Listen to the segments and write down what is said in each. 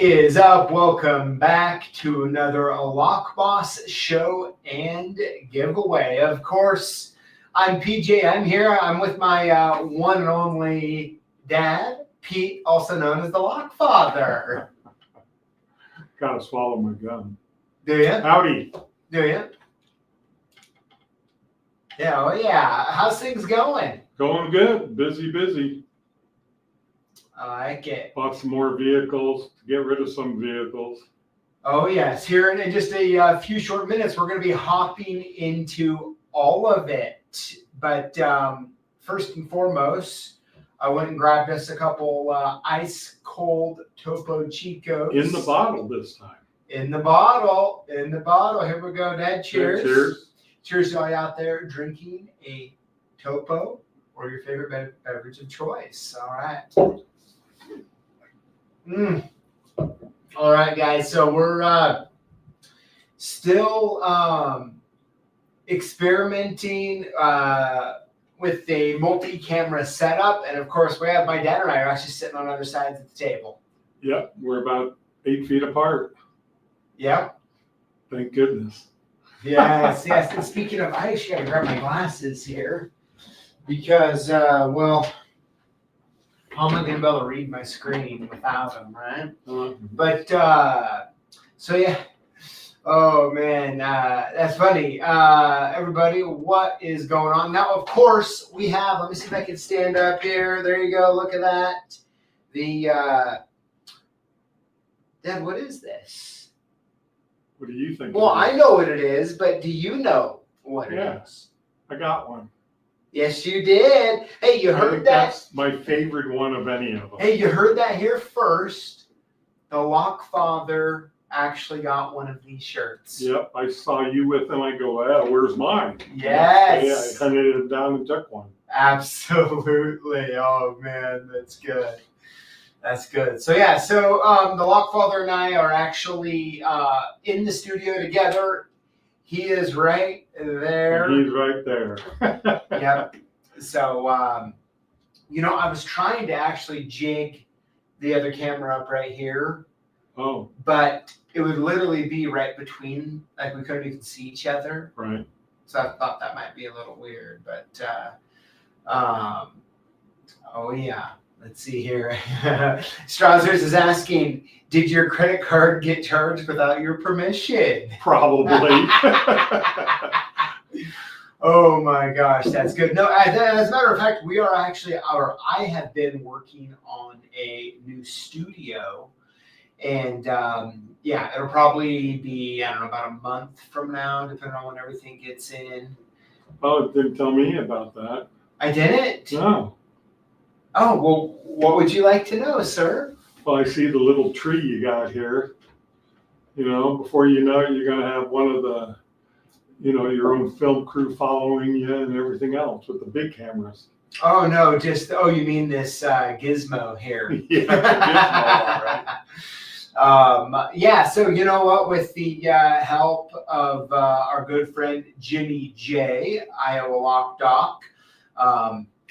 is up? Welcome back to another Lock Boss show and giveaway. Of course, I'm PJ. I'm here. I'm with my one and only dad, Pete, also known as the LockFather. Gotta swallow my gum. Do you? Howdy. Do you? Yeah, oh yeah. How's things going? Going good. Busy. I like it. Bought some more vehicles to get rid of some vehicles. Oh yes. Here in just a few short minutes, we're going to be hopping into all of it. But first and foremost, I went and grabbed us a couple ice cold Topo Chicos. In the bottle this time. In the bottle. In the bottle. Here we go, Dad. Cheers. Cheers. Cheers to all you out there drinking a Topo or your favorite beverage of choice. All right. All right, guys. So we're still experimenting with the multi-camera setup, and of course, we have my dad and I are actually sitting on other sides of the table. Yep, we're about 8 feet apart. Yep. Thank goodness. Yes. And speaking of, I actually got to grab my glasses here because, well, how am I going to be able to read my screen without them, right? But, so yeah. Oh, man, that's funny. Everybody, what is going on? Now, of course, we have, let me see if I can stand up here. There you go. Look at that. Dad, what is this? What do you think? Well, I know what it is, but do you know what it is? I got one. Yes, you did. Hey, you heard that? That's my favorite one of any of them. Hey, you heard that here first. The LockFather actually got one of these shirts. Yep, I saw you with them. I go, where's mine? Yes. Yeah, I hunted it down and took one. Absolutely. Oh, man, that's good. That's good. So, yeah, so the LockFather and I are actually in the studio together. He is right there. And he's right there. Yep. So, I was trying to actually jig the other camera up right here. Oh. But it would literally be right between, like we couldn't even see each other. Right. So I thought that might be a little weird. But, oh, yeah. Let's see here. Strauzers is asking, did your credit card get charged without your permission? Probably. Oh my gosh, that's good. No, as a matter of fact, we are actually, I have been working on a new studio. And yeah, it'll probably be, I don't know, about a month from now, depending on when everything gets in. Oh, it didn't tell me about that. I didn't? No. Oh, well, what would you like to know, sir? Well, I see the little tree you got here. Before you know it, you're going to have one of the, your own film crew following you and everything else with the big cameras. Oh, no, you mean this gizmo here. Yeah, gizmo, all right. Yeah, so you know what? With the help of our good friend Jimmy J, Iowa Lock Doc.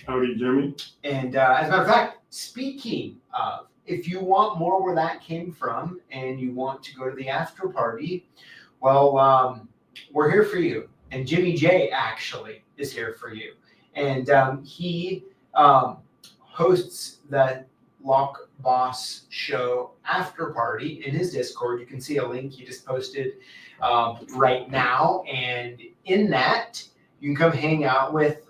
Howdy, Jimmy. And as a matter of fact, speaking of, if you want more where that came from and you want to go to the after party, well, we're here for you. And Jimmy J actually is here for you. And he hosts the Lock Boss Show after party in his Discord. You can see a link he just posted right now. And in that, you can come hang out with,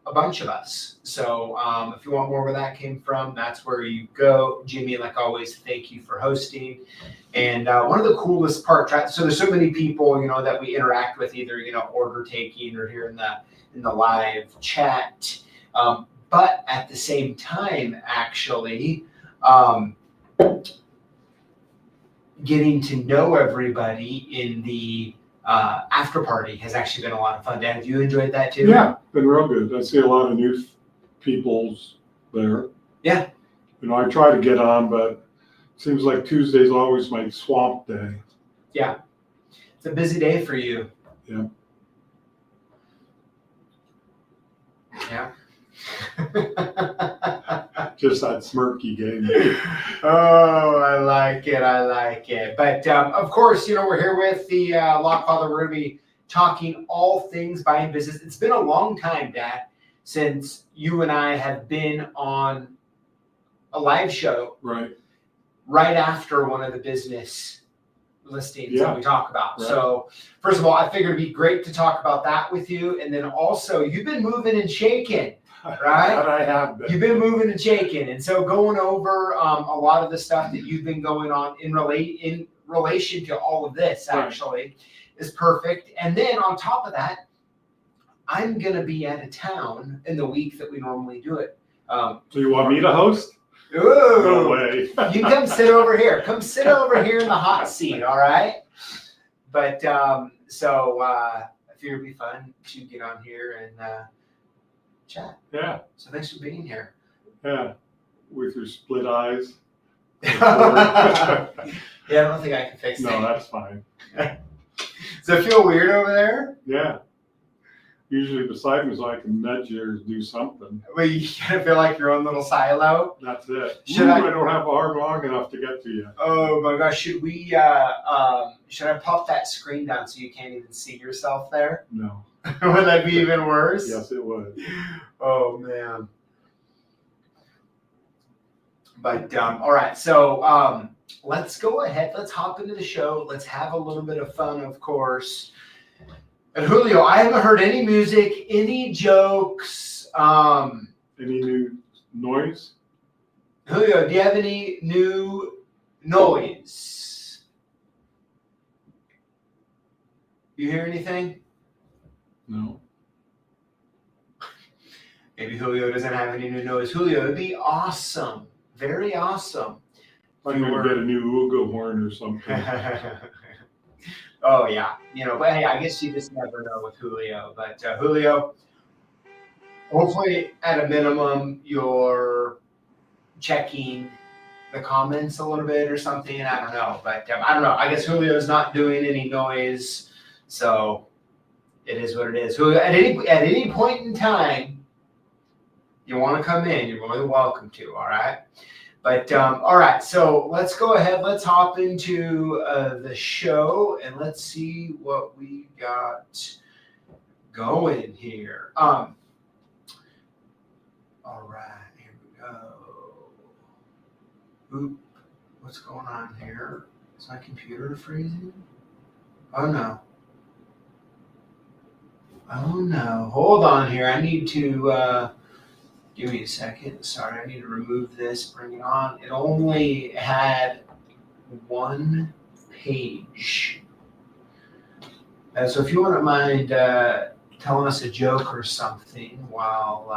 a bunch of us. So if you want more where that came from, that's where you go. Jimmy, like always, thank you for hosting. And one of the coolest parts, so there's so many people, that we interact with, either, order taking or here in the live chat. But at the same time, actually, getting to know everybody in the after party has actually been a lot of fun. Dan, have you enjoyed that too? Yeah, been real good. I see a lot of new peoples there. Yeah. I try to get on, but it seems like Tuesday's always my swamp day. Yeah. It's a busy day for you. Yeah. Yeah. Just that smirk you gave me. Oh, I like it. I like it. But of course, we're here with the LockFather. We're going to be talking all things buying business. It's been a long time, Dad, since you and I have been on a live show right after one of the business listings that we talk about. Right. So first of all, I figured it'd be great to talk about that with you. And then also, you've been moving and shaking. Right? That I have been. You've been moving and shaking. And so going over a lot of the stuff that you've been going on in relation to all of this actually is perfect. And then on top of that, I'm going to be out of town in the week that we normally do it. So you want me to host? Ooh, no way. You come sit over here. Come sit over here in the hot seat, all right? But so I figure it'd be fun to get on here and chat. Yeah. So thanks for being here. Yeah. With your split eyes. Yeah, I don't think I can fix that. No, that's fine. Does it feel weird over there? Yeah. Usually beside me so I can nudge you or do something. Well, you kind of feel like your own little silo. That's it. I don't have a arm long enough to get to you. Oh my gosh, should we should I pop that screen down so you can't even see yourself there? No. Would that be even worse? Yes, it would. Oh man. But all right, so let's go ahead. Let's hop into the show. Let's have a little bit of fun, of course. And Julio, I haven't heard any music, any jokes. Any new noise? Julio, do you have any new noise? You hear anything? No. Maybe Julio doesn't have any new noise. Julio, it'd be awesome. Very awesome. I'm going to get a new Ugo horn or something. Oh, yeah. But hey, I guess you just never know with Julio. But Julio, hopefully at a minimum, you're checking the comments a little bit or something. I don't know. But I don't know. I guess Julio's not doing any noise. So it is what it is. Julio, at any point in time, you want to come in, you're more than welcome to. All right. But all right, so let's go ahead. Let's hop into the show and let's see what we got going here. All right, here we go. Oop, what's going on here? Is my computer freezing? Oh no. Oh no. Hold on here. I need to. Give me a second. Sorry, I need to remove this, bring it on. It only had one page. So if you wouldn't mind telling us a joke or something while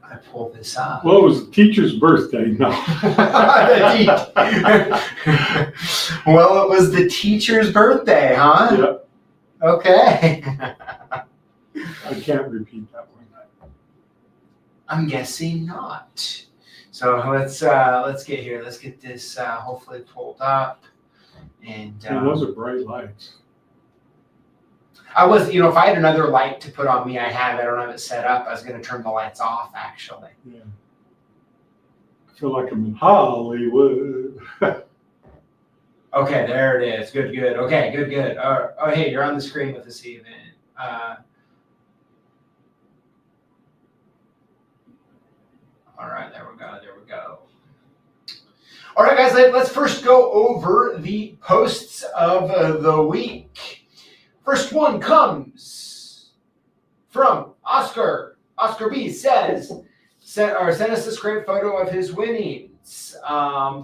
I pull this up. Well, it was the teacher's birthday. No. Well, it was the teacher's birthday, huh? Yep. Okay. I can't repeat that one. I'm guessing not. So let's get here. Let's get this hopefully pulled up. And those are bright lights. I was, if I had another light to put on me, I don't have it set up. I was going to turn the lights off, actually. Yeah. I feel like I'm in Hollywood. Okay, there it is. Good. Okay, good. Oh, hey, you're on the screen with us even. All right, there we go. All right, guys, let's first go over the posts of the week. First one comes from Oscar. Oscar B sent us this great photo of his winnings.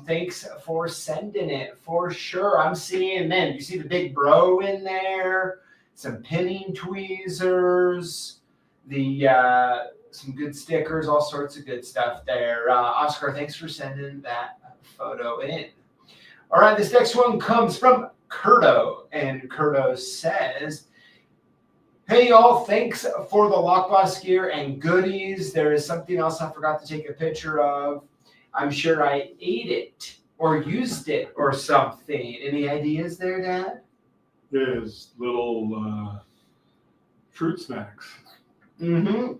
Thanks for sending it, for sure. I'm seeing, man, you see the big bro in there, some pinning tweezers, some good stickers, all sorts of good stuff there. Oscar, thanks for sending that photo in. All right, this next one comes from Curto, and Curto says, hey, y'all, thanks for the Lockboss gear and goodies. There is something else I forgot to take a picture of. I'm sure I ate it or used it or something. Any ideas there, Dad? There's little fruit snacks. Mm-hmm.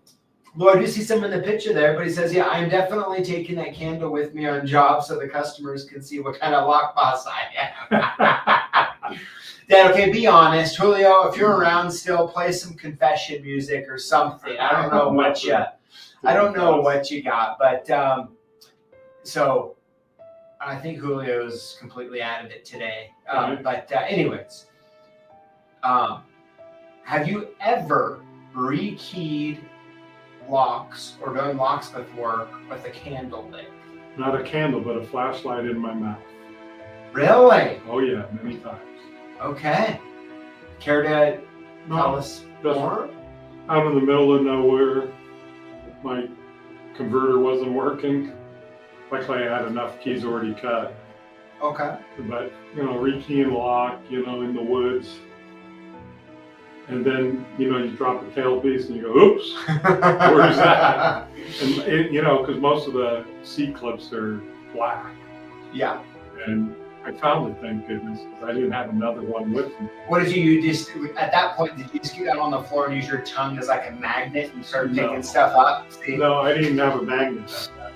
Well, I do see some in the picture there, but he says, yeah, I'm definitely taking that candle with me on jobs so the customers can see what kind of lock boss I am. Dad, okay, be honest. Julio, if you're around still, play some confession music or something. I don't know what you got, but so I think Julio's completely out of it today. But anyways, have you ever rekeyed locks or done locksmith work with a candle lit? Not a candle, but a flashlight in my mouth. Really? Oh yeah, many times. Okay. Care to tell us more? Out in the middle of nowhere, my converter wasn't working. Luckily, I had enough keys already cut. Okay. But, rekeying lock, in the woods. And then, you drop the tailpiece and you go, oops, where's that? And, because most of the C-clips are black. Yeah. And I found it, thank goodness, because I didn't have another one with me. What did you just, at that point, did you just get out on the floor and use your tongue as like a magnet and start picking stuff up? See? No, I didn't have a magnet at that.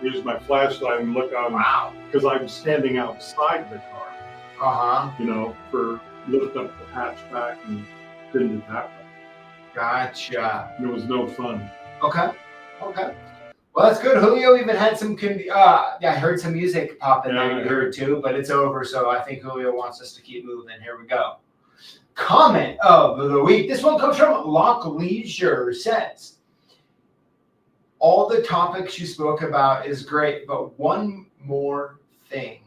I used my flashlight and look out. Wow. Because I'm standing outside the car. For lift up the hatchback and didn't do that way. Gotcha. And it was no fun. Okay. Well, that's good. Julio even had some, I heard some music pop in there. You heard too, but it's over. So I think Julio wants us to keep moving. Here we go. Comment of the week. This one comes from Lock Leisure. Says, all the topics you spoke about is great, but one more thing.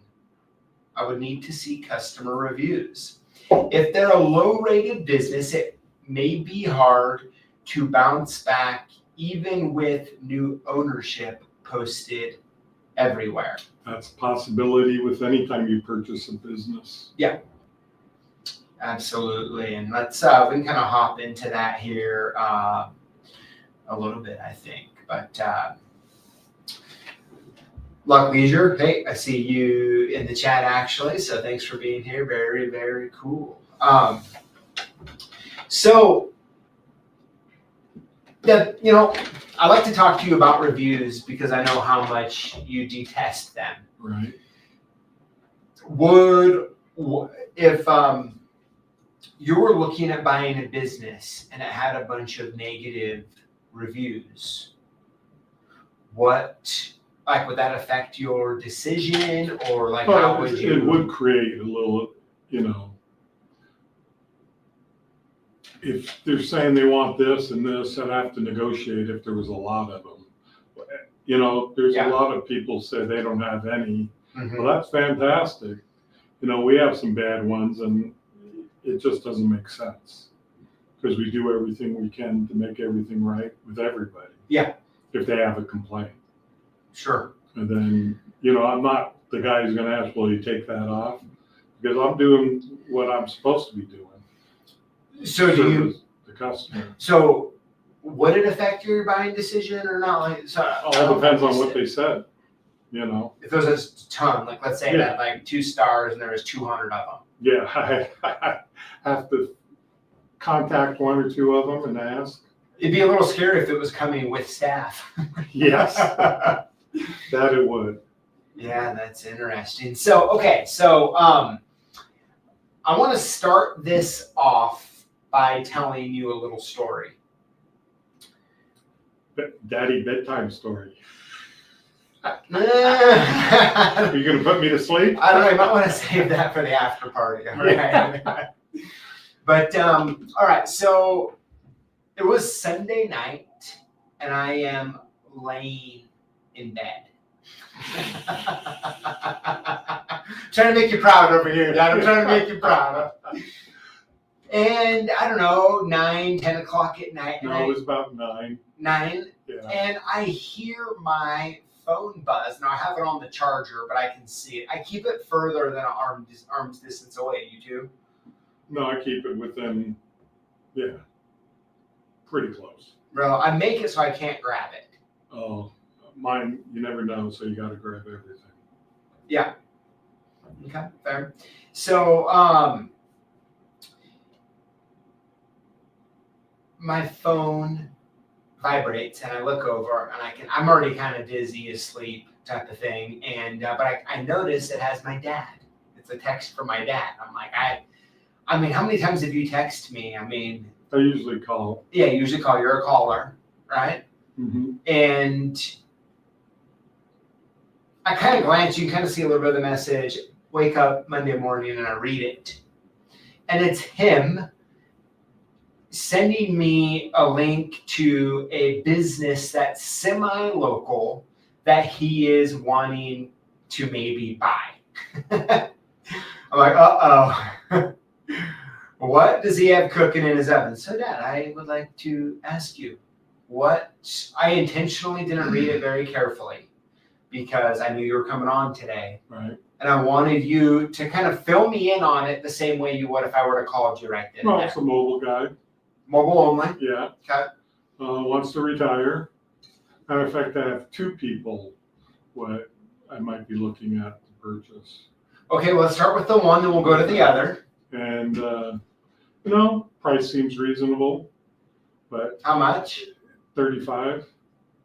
I would need to see customer reviews. If they're a low-rated business, it may be hard to bounce back even with new ownership posted everywhere. That's a possibility with any time you purchase a business. Yeah, absolutely. And let's we can kind of hop into that here a little bit, I think. But Lock Leisure, hey, I see you in the chat actually, so thanks for being here. Very, very cool. I like to talk to you about reviews because I know how much you detest them. Right. If you were looking at buying a business and it had a bunch of negative reviews, would that affect your decision, or how would you? It would create a little, if they're saying they want this and this, I'd have to negotiate if there was a lot of them. There's a lot of people say they don't have any. Mm-hmm. Well, that's fantastic. We have some bad ones and it just doesn't make sense because we do everything we can to make everything right with everybody. Yeah. If they have a complaint. Sure. And then, I'm not the guy who's going to ask, will you take that off? Because I'm doing what I'm supposed to be doing. So the customer. So would it affect your buying decision or not? All depends on what they said, If there was a ton, let's say that 2 stars and there was 200 of them. Yeah, I have to contact 1 or 2 of them and ask. It'd be a little scary if it was coming with staff. Yes, that it would. Yeah, that's interesting. So, I want to start this off by telling you a little story. Daddy bedtime story. Are you going to put me to sleep? I don't know. You might want to save that for the after party. All right. But, all right. So it was Sunday night, and I am laying in bed. Trying to make you proud over here, Dad. I'm trying to make you proud. And I don't know, 9, 10 o'clock at night. No, it was about 9. 9? Yeah. And I hear my phone buzz. Now I have it on the charger, but I can see it. I keep it further than an arm's distance away. You too? No, I keep it within, pretty close. Bro, I make it so I can't grab it. Oh, mine, you never know, so you got to grab everything. Yeah. Okay, fair. So, my phone vibrates, and I look over, and I'm already kind of dizzy, asleep type of thing, and but I notice it has my dad. It's a text from my dad. I'm like, I mean, how many times have you texted me? I mean, I usually call. yeah, you usually call. You're a caller, right? Mm-hmm. And I kind of glance. You can kind of see a little bit of the message. Wake up Monday morning, and I read it, and it's him sending me a link to a business that's semi-local that he is wanting to maybe buy. I'm like, uh-oh. What does he have cooking in his oven? So, Dad, I would like to ask you, I intentionally didn't read it very carefully because I knew you were coming on today. Right. And I wanted you to kind of fill me in on it the same way you would if I were to call you right then. Well, it's a mobile guy. Mobile only? Yeah. Okay. Wants to retire. Matter of fact, I have two people what I might be looking at to purchase. Okay, well, let's start with the one, then we'll go to the other. And, price seems reasonable, but How much? 35.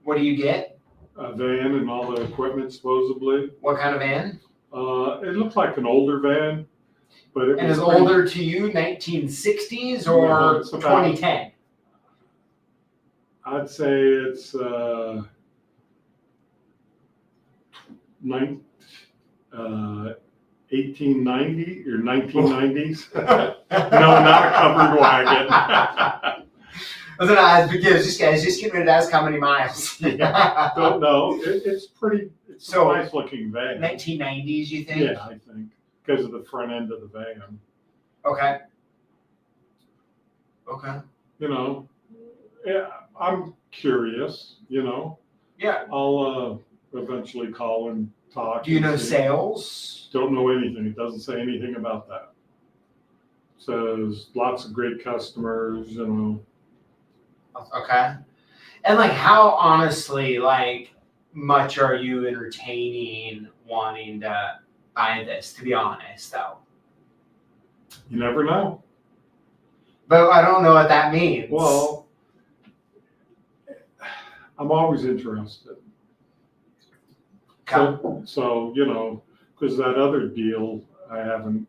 What do you get? A van and all the equipment, supposedly. What kind of van? It looks like an older van, but it And was is pretty- older to you, 1960s or No, it's about- 2010? I'd say it's 1890 or 1990s. No, not a covered wagon. I was gonna ask because this guy's just getting ready to ask how many miles. Yeah, don't know. It's pretty. It's So, a nice looking van. 1990s, you think? Yeah, I think because of the front end of the van. Okay. Okay. Yeah, I'm curious. Yeah. I'll eventually call and talk. Do you and know see. sales? Don't know anything. It doesn't say anything about that. Says lots of great customers. Okay. And how honestly, much are you entertaining wanting to buy this, to be honest, though? You never know. But I don't know what that means. Well, I'm always interested. Okay. So because that other deal I haven't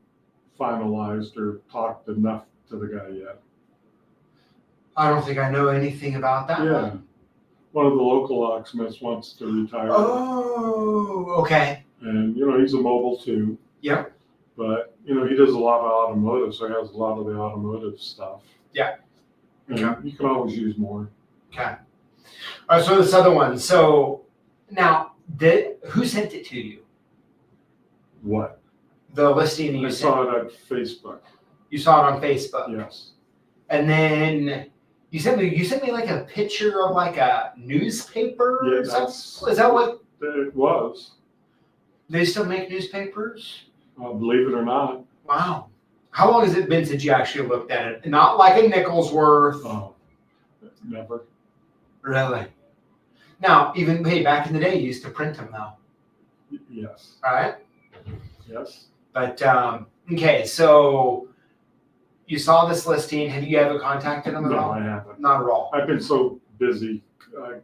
finalized or talked enough to the guy yet. I don't think I know anything about that Yeah. one. One of the local locksmiths wants to retire. Oh, okay. And, he's a mobile too. Yep. But, he does a lot of automotive, so he has a lot of the automotive stuff. Yeah. And Okay. you can always use more. Okay. All right, so this other one. So now, who sent it to you? What? The listing you I sent? saw it at Facebook. You saw it on Facebook. Yes. And then you sent me like a picture of a newspaper Yeah, or something? Is that what It was. they still make newspapers? Believe it or not. Wow. How long has it been since you actually looked at it? Not like a nickel's worth. Oh, never. Really? Now, even back in the day, you used to print them though. Yes. All right. Yes. But okay, so you saw this listing. Have you ever contacted them at No, all? I haven't. Not at all. I've been so busy. I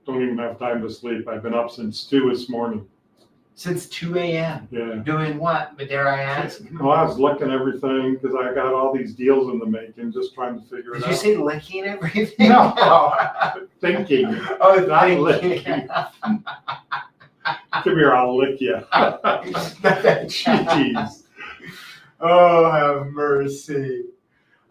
don't even have time to sleep. I've been up since 2 this morning. Since 2 a.m. Yeah. Doing what? But dare I ask? Well, I was looking everything because I got all these deals in the making, just trying to figure it Did out. you say licking everything? No. Thinking. Oh, Not thinking. licking. Come here, I'll lick you. Jeez. Oh, have mercy.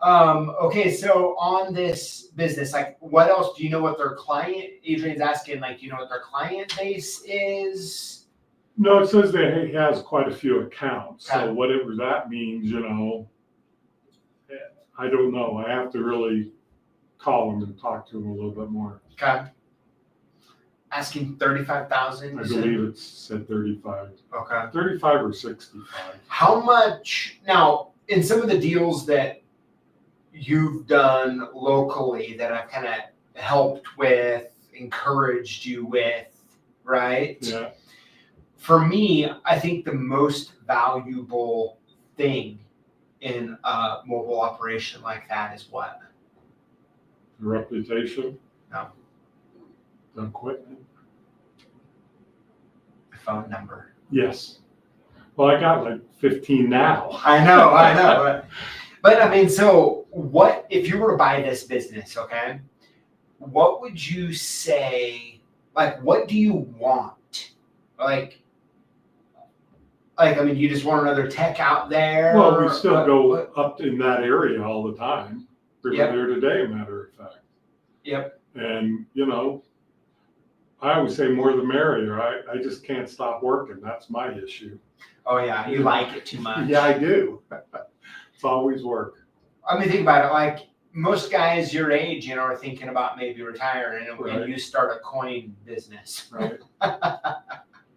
Okay, so on this business, what else do you know? What their client? Adrian's asking, do you know what their client base is? No, it says that he has quite a few accounts. Okay. So whatever that means, I don't know. I have to really call him and talk to him a little bit more. Okay. Asking 35,000. I believe it said 35. Okay. 35 or 65. How much now in some of the deals that you've done locally that I've kind of helped with, encouraged you with, right? Yeah. For me, I think the most valuable thing in a mobile operation like that is what? Reputation. No. The equipment. Phone number. Yes. Well, I got like 15 now. I know. But I mean, so what if you were to buy this business? Okay, what would you say? Like, what do you want? Like, I mean, you just want another tech out there? Well, we still go up in that area all the time. We were Yep. there today, matter of fact. Yep. And, you know, I always say more the merrier. I just can't stop working. That's my issue. Oh, yeah. You like it too much. Yeah, I do. It's always work. I mean, think about it. Like, most guys your age, you know, are thinking about maybe retiring and you start a coin business. Right.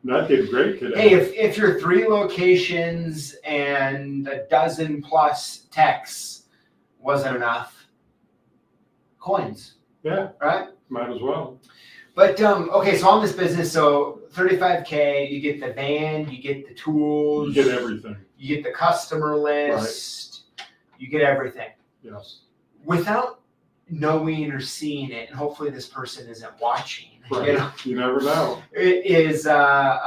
That did great today. Hey, if your 3 locations and a dozen plus techs wasn't enough, coins. Yeah. Right? Might as well. But, okay, so on this business, so $35K, you get the van, you get the tools. You get everything. You get the customer list. Right. You get everything. Yes. Without knowing or seeing it, and hopefully this person isn't watching. Right. You know? You never know. It is like,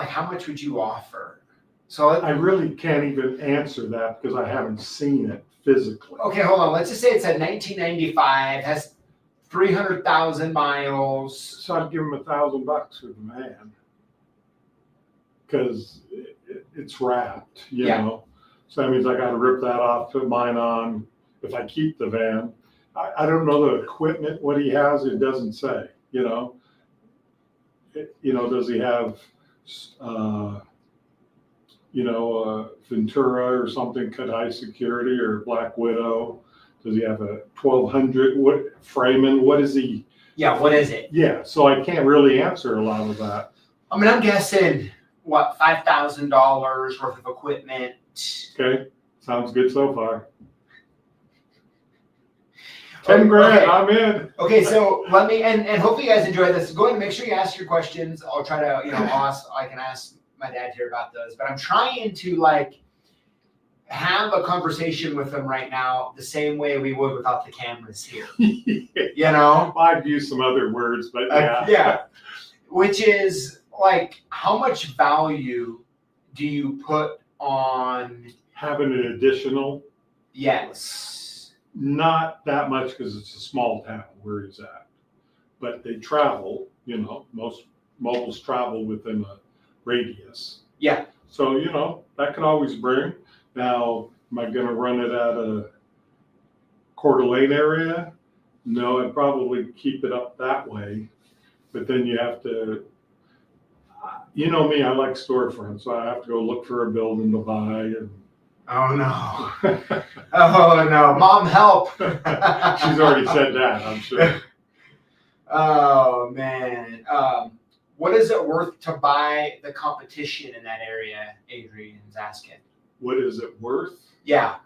how much would you offer? So I really can't even answer that because I haven't seen it physically. Okay, hold on. Let's just say it's a 1995, has 300,000 miles. So I'd give him $1,000 for the van because it's wrapped, you know. So that means I got to rip that off, put mine on. If I keep the van, I don't know the equipment, what he has, it doesn't say, you know. Does he have, Ventura or something, cut high security or Black Widow? Does he have a 1200? What framing? What is he? Yeah, what is it? Yeah, so I can't really answer a lot of that. I mean, I'm guessing, what, $5,000 worth of equipment. Okay, sounds good so far. 10 grand, okay. I'm in. Okay, so let me, and hopefully you guys enjoy this. Go ahead and make sure you ask your questions. I'll try to, I can ask my dad here about those. But I'm trying to, like, have a conversation with him right now the same way we would without the cameras here. You know? I've used some other words, but yeah. Yeah. Which is, like, how much value do you put on having an additional? Yes. Not that much because it's a small town where he's at, but they travel, most mobiles travel within a radius. Yeah. So, that could always bring. Now, am I going to run it at a Coeur d'Alene area? No, I'd probably keep it up that way, but then you have to, me, I like storefronts, so I have to go look for a building to buy and. Oh no. Oh no. Mom, help. She's already said that, I'm sure. Oh man. What is it worth to buy the competition in that area? Adrian's asking. What is it worth? Yeah.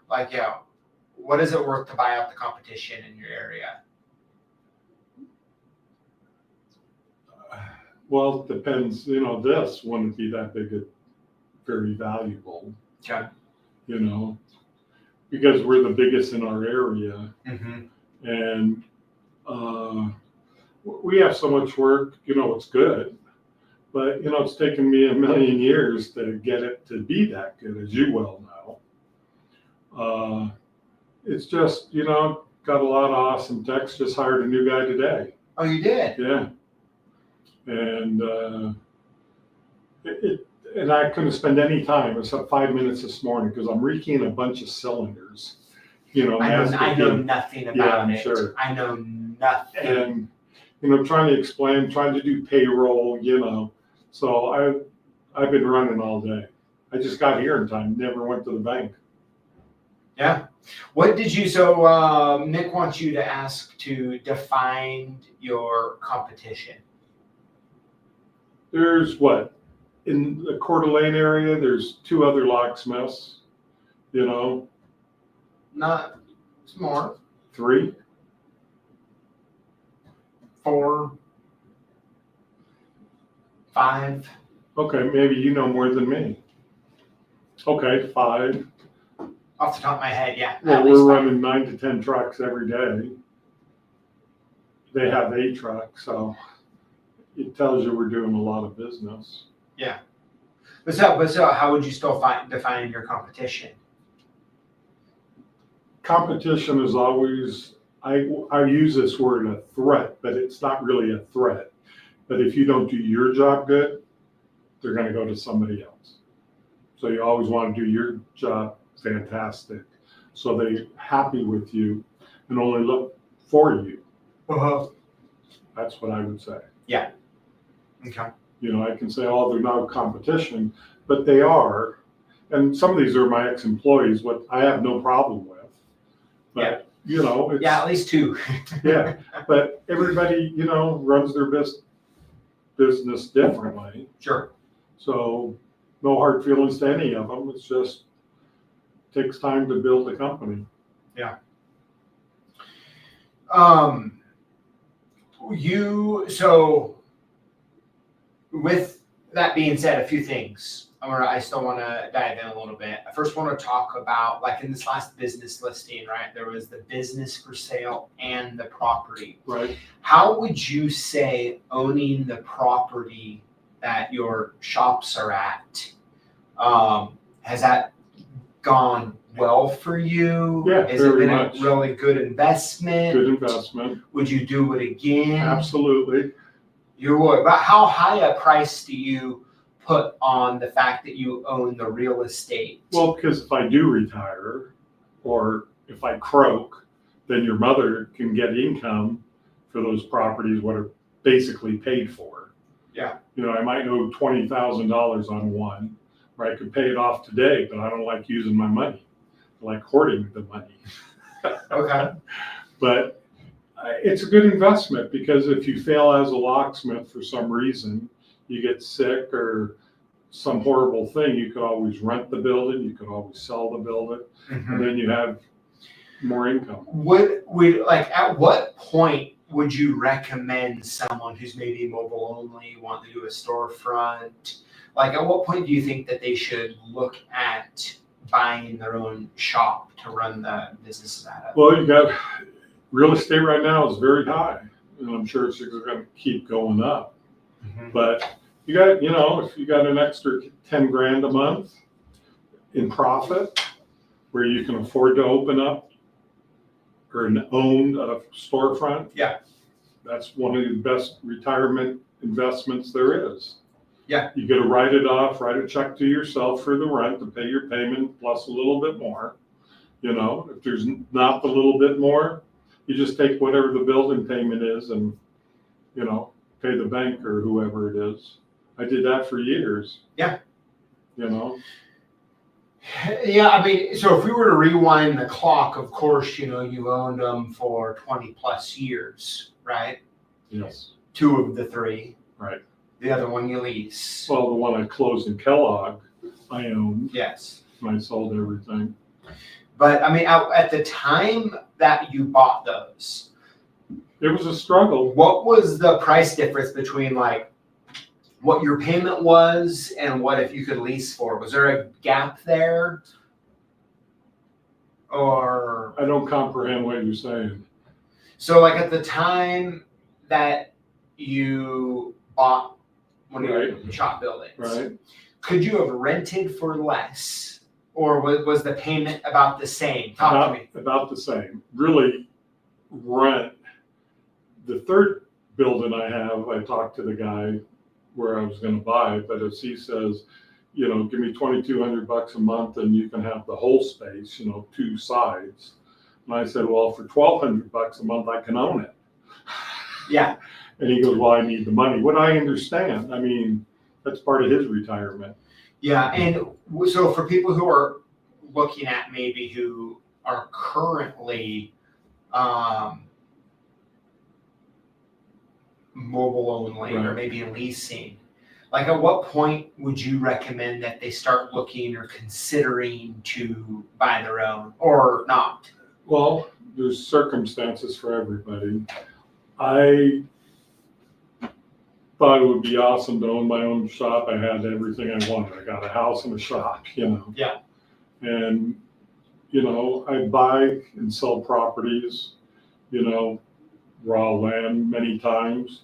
What is it worth to buy out the competition in your area? Well, it depends. This wouldn't be that big, very valuable. Okay. Because we're the biggest in our area. Mm-hmm. And we have so much work, it's good. But, it's taken me a million years to get it to be that good, as you well know. It's just, got a lot of awesome techs, just hired a new guy today. Oh, you did? Yeah. And and I couldn't spend any time except 5 minutes this morning because I'm rekeying a bunch of cylinders. I know nothing about it. Sure. I know nothing. And trying to explain, trying to do payroll, So I've been running all day. I just got here in time. Never went to the bank. Yeah. What did you? So Nick wants you to ask to define your competition. There's what? In the Coeur d'Alene area, there's 2 other locksmiths, Not more. 3. 4. 5. Okay, maybe you know more than me. Okay, 5. Off the top of my head, yeah. Well, we're running 9 to 10 trucks every day. they have a truck, so it tells you we're doing a lot of business. Yeah. But so how would you still define your competition? Competition is always, I use this word a threat, but it's not really a threat. But if you don't do your job good, they're going to go to somebody else. So you always want to do your job fantastic, so they're happy with you and only look for you. That's what I would say. Yeah. Okay. You know, I can say, oh, they're not competition, but they are. And some of these are my ex-employees, what I have no problem with. But, you know, it's, yeah, at least two. yeah, but everybody, you know, runs their business differently. Sure. So no hard feelings to any of them. It's just takes time to build a company. Yeah. So with that being said, a few things. I still want to dive in a little bit. I first want to talk about, like in this last business listing, right? There was the business for sale and the property. Right. How would you say owning the property that your shops are at, has that gone well for you? Yeah, Has it very been much. a really good investment? Good investment. Would you do it again? Absolutely. You would. But how high a price do you put on the fact that you own the real estate? Well, because if I do retire or if I croak, then your mother can get income for those properties, what are basically paid for. Yeah. You know, I might owe $20,000 on one, or I could pay it off today, but I don't like using my money. I like hoarding the money. Okay. But it's a good investment, because if you fail as a locksmith for some reason, you get sick or some horrible thing, you could always rent the building, you could always sell the building, and then you have more income. At what point would you recommend someone who's maybe mobile only, want to do a storefront? Like, at what point do you think that they should look at buying their own shop to run the business out of? Well, you got real estate right now is very high, and I'm sure it's going to keep going up. But you got, you know, if you got an extra 10 grand a month in profit, where you can afford to open up or own a storefront, yeah, that's one of the best retirement investments there is. Yeah. You get to write it off, write a check to yourself for the rent to pay your payment plus a little bit more. You know, if there's not the little bit more, you just take whatever the building payment is and, you know, pay the bank or whoever it is. I did that for years. Yeah. You know? Yeah, I mean, so if we were to rewind the clock, of course, you know, you owned them for 20 plus years, right? Yes. 2 of the 3. Right. The other one you lease. Well, the one I closed in Kellogg, I owned. Yes. And I sold everything. But I mean, at the time that you bought those, it was a struggle. What was the price difference between like what your payment was and what if you could lease for? Was there a gap there? Or I don't comprehend what you're saying. So like at the time that you bought one of your shop buildings, right, could you have rented for less? Or was the payment about the same? Talk to me. About the same. Really, rent. The third building I have, I talked to the guy where I was going to buy, but as he says, you know, give me $2,200 a month and you can have the whole space, you know, 2 sides. And I said, well, for $1,200 a month, I can own it. Yeah. And he goes, well, I need the money. What I understand, I mean, that's part of his retirement. Yeah, and so for people who are looking at maybe who are currently mobile only or maybe leasing, like at what point would you recommend that they start looking or considering to buy their own or not? Well, there's circumstances for everybody. I thought it would be awesome to own my own shop. I had everything I wanted. I got a house and a shop, you know. Yeah. And, you know, I buy and sell properties, you know, raw land many times.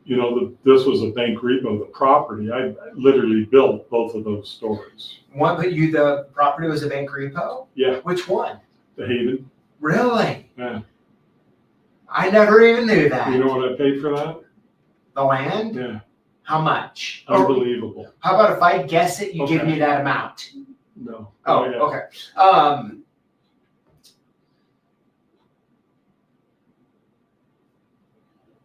You know, this was a bank repo, the property. I literally built both of those stores. One, but the property was a bank repo? Yeah. Which one? The Haven. Really? Yeah. I never even knew that. You know what I paid for that? The land? Yeah. How much? Unbelievable. Or, how about if I guess it, you give me that amount? No. Oh, yeah. okay.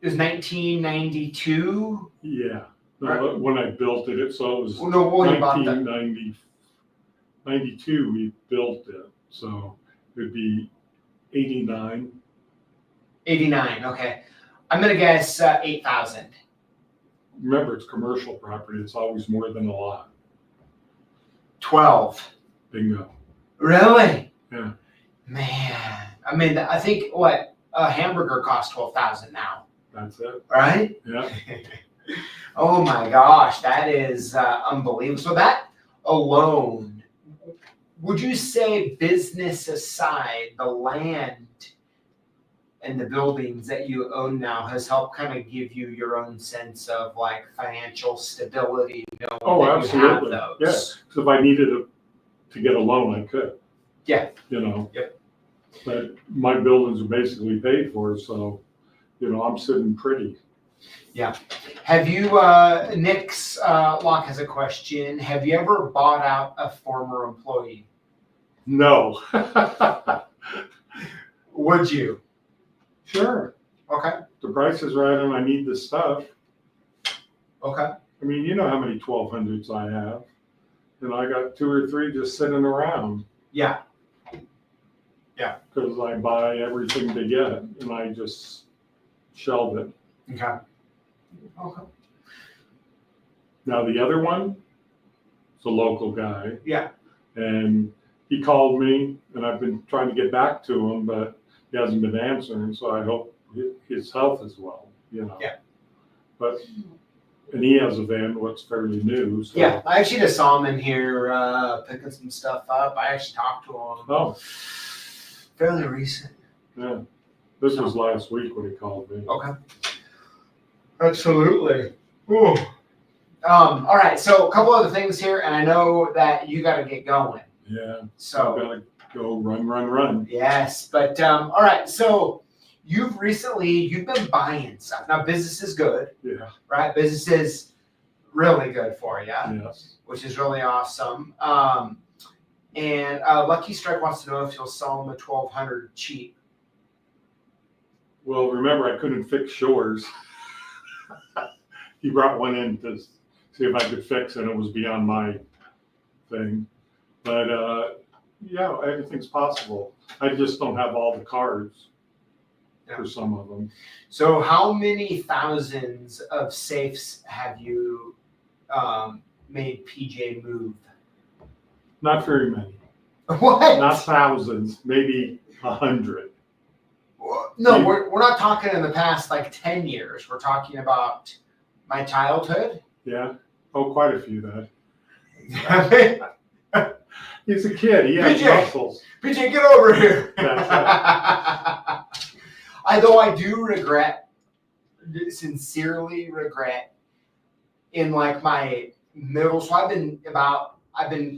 It was 1992. Yeah. No, Right. when I built it, so it was No, when you bought that. 1992 we built it. So it would be 89. 89. Okay. I'm gonna guess 8,000. Remember, it's commercial property. It's always more than a lot. 12. Bingo. Really? Yeah. Man, I mean, I think what a hamburger costs 12,000 now, That's it. right? Yeah. Oh my gosh, that is unbelievable. So that alone, would you say, business aside, the land and the buildings that you own now has helped kind of give you your own sense of like financial stability, knowing that Absolutely. you have those? Yeah. So if I needed to get a loan, I could. Yeah. You know. Yep. But my buildings are basically paid for, so you know I'm sitting pretty. Yeah. Have you, Nick's Lock has a question. Have you ever bought out a former employee? No. Would you? Sure. Okay. The price is right and I need the stuff. Okay. I mean, you know how many 1200s I have. And I got 2 or 3 just sitting around. Yeah. Yeah. Because I buy everything to get and I just shelve it. Okay. Okay. Now the other one, it's a local guy. Yeah. And he called me and I've been trying to get back to him, but he hasn't been answering. So I hope his health is well, you know. Yeah. But, and he has a van, what's fairly new. So. Yeah. I actually just saw him in here picking some stuff up. I actually talked to him. Oh. Fairly recent. Yeah. This was last week when he called me. Okay. Absolutely. Ooh. All right. So a couple other things here, and I know that you got to get going. Yeah. So I've got to go run. yes, but all right. So you've been buying stuff. Now business is good, Yeah. right? Business is really good for you, Yes. which is really awesome. And Lucky Strike wants to know if you'll sell them a 1200 cheap. Well, remember, I couldn't fix shores. He brought one in to see if I could fix it. It was beyond my thing. But yeah, everything's possible. I just don't have all the cards for some of them. So how many thousands of safes have you made PJ move? Not very many. What? Not thousands, maybe 100. No, we're not talking in the past like 10 years. We're talking about my childhood. Yeah. Oh, quite a few then. He's a kid. He has muscles. PJ, get over here. That's Though I do sincerely regret, in like my middle, so I've been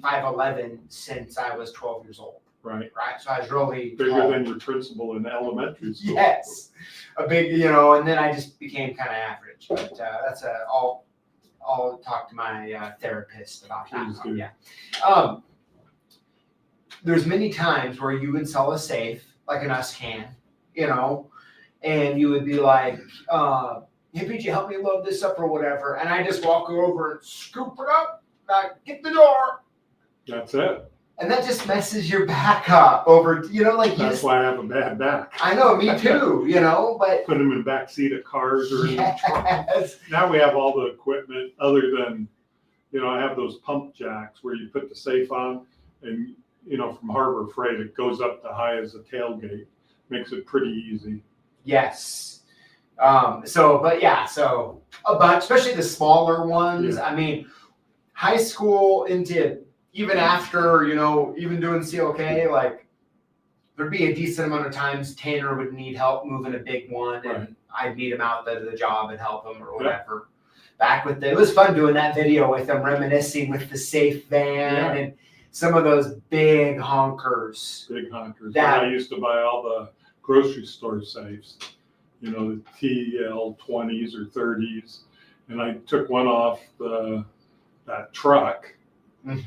5'11" since I was 12 years old. Right. Right. So I was really Bigger tall. than your principal in elementary school. Yes. A big, and then I just became kind of average. But that's I'll talk to my therapist about that. Please do. Yeah. There's many times where you would sell a safe, like an US can, and you would be like, hey, PJ, help me load this up or whatever. And I just walk over and scoop it up, get the door. That's it. And that just messes your back up over, That's why I have a bad back. I know, me too, but. Put them in the back seat of cars or in the trunk. Yes. Now we have all the equipment other than, I have those pump jacks where you put the safe on and, from Harbor Freight, it goes up to high as a tailgate. Makes it pretty easy. Yes. So a bunch, especially the smaller ones. Yeah. I mean, high school into even after, even doing CLK, like there'd be a decent amount of times Tanner would need help moving a big one, and I'd meet him out to the job and help him or whatever. Back with it was fun doing that video with him, reminiscing with the safe van and some of those big honkers. Big honkers. That I used to buy all the grocery store safes, you know, the TL20s or 30s, and I took one off that truck, and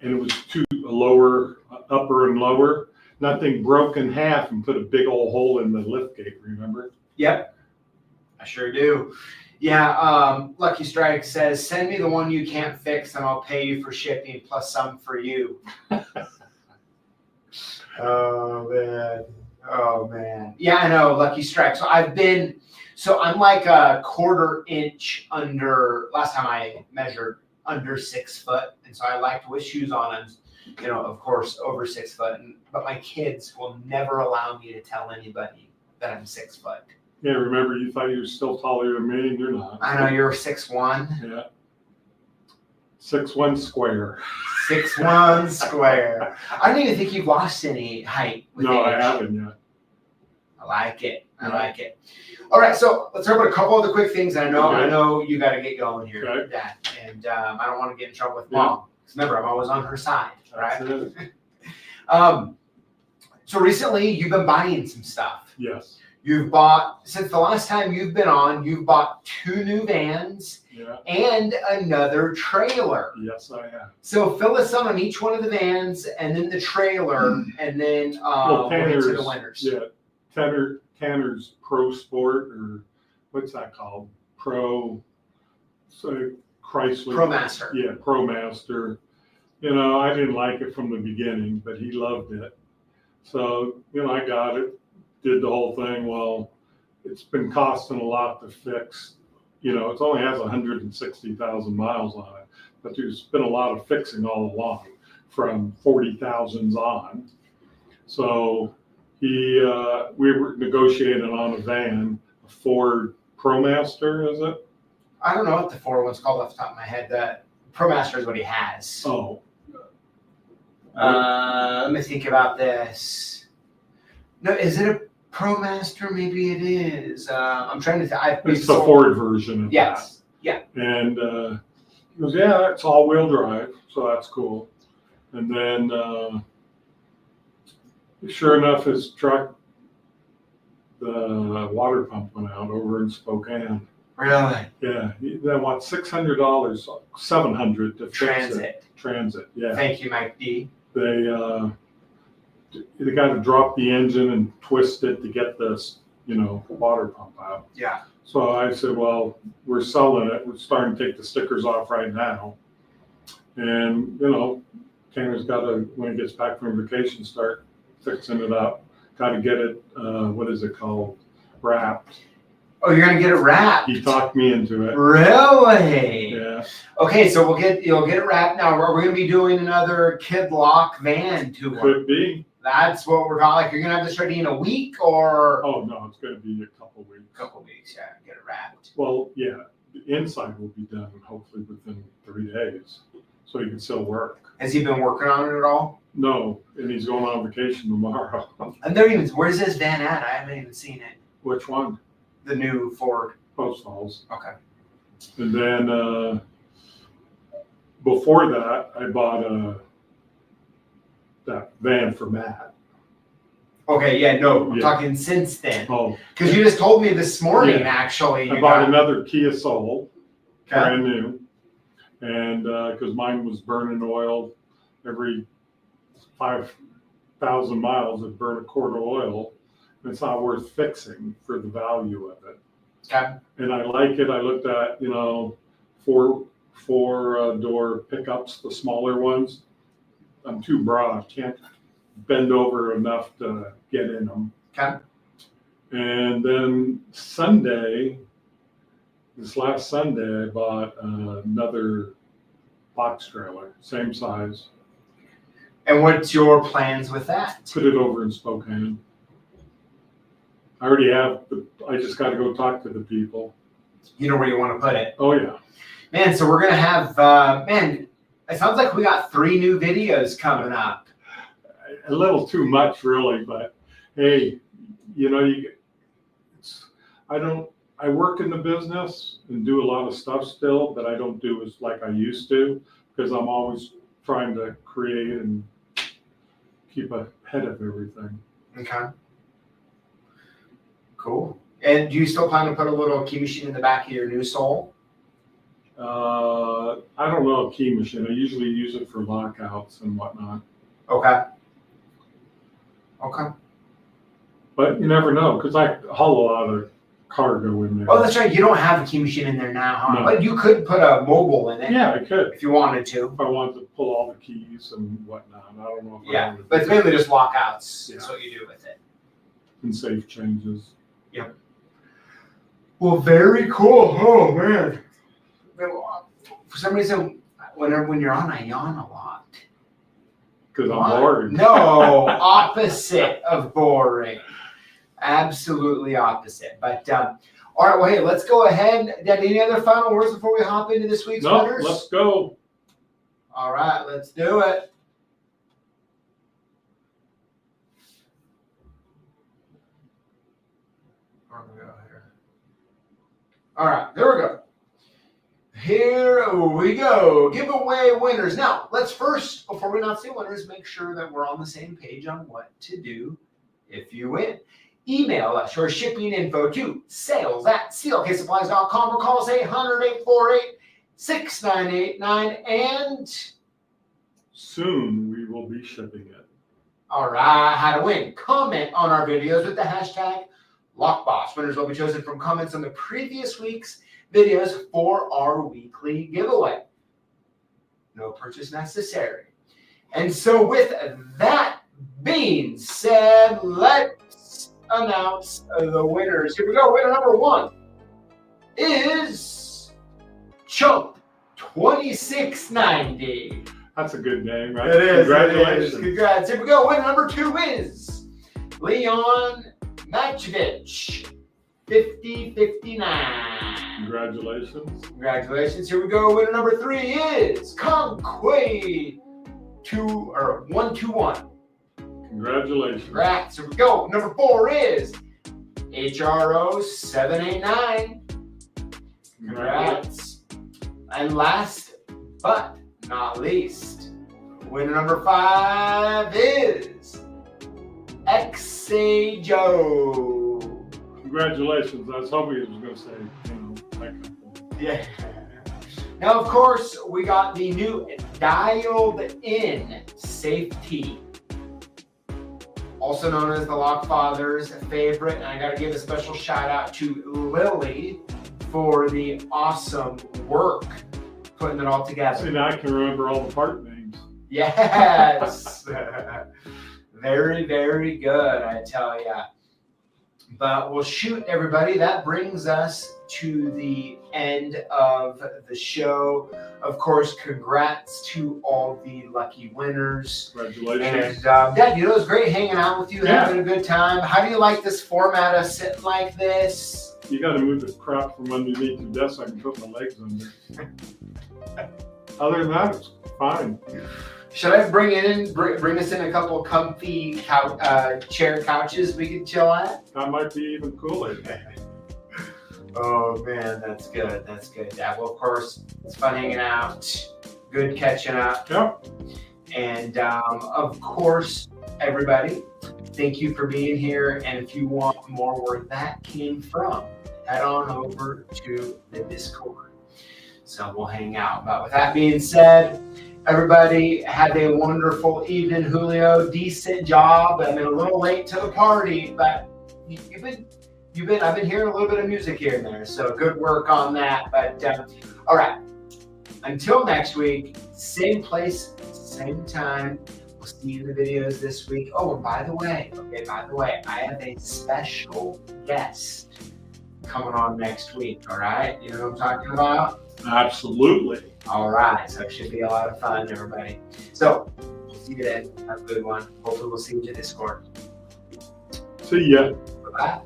it was lower, upper and lower. Nothing broke in half and put a big old hole in the lift gate. Remember? Yep, I sure do. Yeah, Lucky Strike says, send me the one you can't fix and I'll pay you for shipping plus some for you. Oh man. Yeah, I know, Lucky Strike. So I'm like a 1/4 inch under, last time I measured, under 6 foot. And so I like to wear shoes on and, you know, of course, over 6 foot. But my kids will never allow me to tell anybody that I'm 6 foot. Yeah, remember you thought you were still taller than me, and you're not. I know, you're 6'1". Yeah. 6'1" square. 6'1" square. I don't even think you've lost any height with age. I haven't yet. I like it. I like it. All right, so let's talk about a couple of the quick things. I know you got to get going here, Dad, and I don't want to get in trouble with Mom. Because remember, I'm always on her side, right? So recently, you've been buying some stuff. Yes. You've bought, since the last time you've been on, you've bought 2 new vans and another trailer. Yes, I have. So fill us in on each one of the vans and then the trailer, and then we'll get to the winners. Yeah, Tanner's Pro Sport, or what's that called? Chrysler. ProMaster. Yeah, ProMaster. You know, I didn't like it from the beginning, but he loved it. So, you know, I got it. Did the whole thing. Well, it's been costing a lot to fix. You know, it only has 160,000 miles on it, but there's been a lot of fixing all along from 40,000s on. So we were negotiating on a van, a Ford ProMaster, is it? I don't know what the Ford one's called off the top of my head. The ProMaster is what he has. Oh. Let me think about this. No, is it a ProMaster? Maybe it is. I'm trying to think. It's the Ford version of that. Yeah. And he goes, yeah, it's all-wheel drive, so that's cool. And then, sure enough, his truck, the water pump went out over in Spokane. Really? Yeah. They want $600, $700 to fix it. Transit. Yeah. Thank you, Mike D. They got to drop the engine and twist it to get this, you know, water pump out. Yeah. So I said, well, we're selling it. We're starting to take the stickers off right now. And, you know, Tanner's got to, when he gets back from vacation, start fixing it up. Got to get it, what is it called? Wrapped. Oh, you're going to get it wrapped? He talked me into it. Really? Yeah. Okay, so you'll get it wrapped now. We're going to be doing another Kid Lock van tour. Could be. That's what we're talking. Like, you're gonna have this ready in a week, or? Oh no, it's gonna be a couple weeks. Couple weeks, yeah. Get it wrapped. Well, yeah, the inside will be done hopefully within 3 days, so he can still work. Has he been working on it at all? No, and he's going on vacation tomorrow. And where's this van at? I haven't even seen it. Which one? The new Ford. Post Falls. Okay. And then before that, I bought that van for Matt. Okay, yeah, no, I'm talking since then. Oh. Because you just told me this morning, actually. I bought another Kia Soul, brand new. And because mine was burning oil every 5,000 miles, it burned a quart of oil. And it's not worth fixing for the value of it. Okay. And I like it. I looked at, you know, four door pickups, the smaller ones. I'm too broad. Can't bend over enough to get in them. Okay. And then this last Sunday, I bought another box trailer, same size. And what's your plans with that? Put it over in Spokane. I already have, I just got to go talk to the people. You know where you want to put it? Oh, yeah. Man, so we're going to have, it sounds like we got 3 new videos coming up. a little too much, really. But hey, you know, I work in the business and do a lot of stuff still that I don't do as like I used to, because I'm always trying to create and keep ahead of everything. Okay. Cool. And do you still plan to put a little key machine in the back of your new Soul? I don't know a key machine. I usually use it for lockouts and whatnot. Okay. Okay. But you never know, because I haul a lot of cargo in there. Oh, that's right. You don't have a key machine in there now, huh? No. But you could put a mobile in it. Yeah, I could. If you wanted to. If I wanted to pull all the keys and whatnot. I don't know if I Yeah, wanted to but it's mainly just lockouts. Yeah. That's what you do with it. and safe changes. Yep. Well, very cool. Oh, man. For some reason, when you're on, I yawn a lot. Because I'm bored. No, opposite of boring. Absolutely opposite. But all right, well, hey, let's go ahead. Dad, any other final words before we hop into this week's winners? Let's go. All right, let's do it. Where do we go here? All right, there we go. Here we go. Giveaway winners. Now, let's first, before we announce the winners, make sure that we're on the same page on what to do if you win. Email us your shipping info to sales@CLKsupplies.com or call us 800-848-6989 and soon we will be shipping it. All right, how to win. Comment on our videos with the hashtag LockBoss. Winners will be chosen from comments on the previous week's videos for our weekly giveaway. No purchase necessary. And so with that being said, let's announce the winners. Here we go. Winner number one is Chump 2690. That's a good name, right? It is. Congratulations. It is. Congrats. Here we go. Winner number two is Leon Matchevich 5059. Congratulations. Congratulations. Here we go. Winner number three is Conquay 121. Congratulations. Congrats. Here we go. Number four is HRO 789. Congrats. And last but not least, winner number five is XA Joe. Congratulations. I was hoping it was going to say, that kind of thing. Yeah. Now, of course, we got the new dialed in safety, also known as the LockFather's favorite. And I got to give a special shout out to Lily for the awesome work putting it all together. See, now I can remember all the part names. Yes. Very, very good, I tell ya. But well, shoot, everybody, that brings us to the end of the show. Of course, congrats to all the lucky winners. Congratulations. And Dad, it was great hanging out with you, Yeah. having a good time. How do you like this format of sitting like this? You got to move the crap from underneath the desk so I can put my legs under. Other than that, it's fine. Should I bring us in a couple of comfy chair couches we can chill at? That might be even cooler. Oh man, that's good. That's good. Yeah, well, of course, it's fun hanging out. Good catching up. Yep. And of course, everybody, thank you for being here. And if you want more where that came from, head on over to the Discord. So we'll hang out. But with that being said, everybody have a wonderful evening, Julio. Decent job. I mean, a little late to the party, but I've been hearing a little bit of music here and there. So good work on that. But all right, until next week, same place, same time. We'll see you in the videos this week. Oh, and by the way, I have a special guest coming on next week. All right, you know what I'm talking about? Absolutely. All right, so it should be a lot of fun, everybody. So, we'll see you then. Have a good one. Hopefully, we'll see you in Discord. See ya. Bye-bye.